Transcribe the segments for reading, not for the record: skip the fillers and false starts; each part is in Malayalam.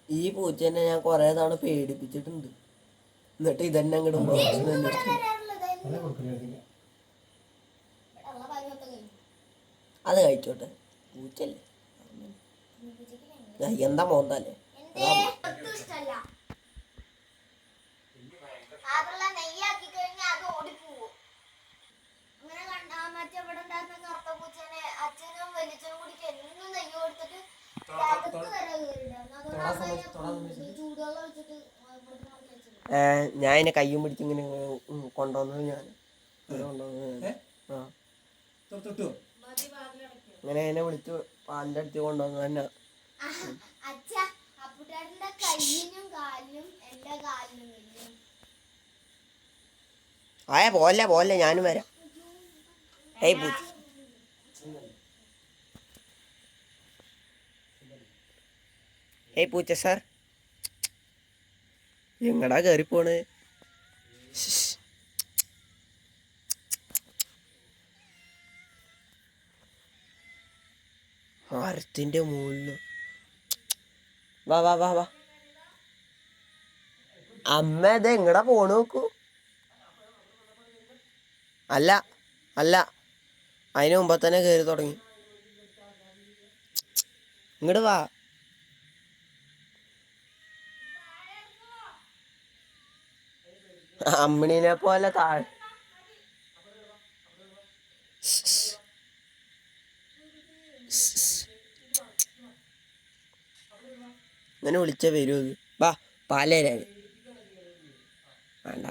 ഈ പൂച്ചേനെ ഞാൻ കൊറേ തവണ പേടിപ്പിച്ചിട്ടുണ്ട്, എന്നിട്ട് ഇതന്നെ അങ്ങോട്ട് അത് കഴിച്ചോട്ടെ, പൂച്ചല്ലേ എന്താ മോന്തല്ലേ. ഞാൻ അതിനെ കയ്യും പിടിച്ച് ഇങ്ങനെ കൊണ്ടുവന്നത് ഞാൻ അങ്ങനെ അതിനെ വിളിച്ച് പാലിന്റെ അടുത്ത് കൊണ്ടുവന്നത് തന്നെ. പോലെ പോലെ ഞാനും വരാം. പൂച്ച സാർ എങ്ങടാ കയറിപ്പോണ്? മരത്തിന്റെ മുകളില് വാ വാ വാ വാ. അമ്മ ഇത് എങ്ങടാ പോണ് നോക്കൂ. അല്ല അല്ല, അതിന് മുമ്പ് തന്നെ കയറി തുടങ്ങി. ഇങ്ങോട്ട് വാ. അമ്മിണിനെ പോലെ താഴെ. ഇങ്ങനെ വിളിച്ച വരൂ. വാ പാലേരാ വേണ്ട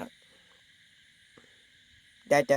ടാറ്റ.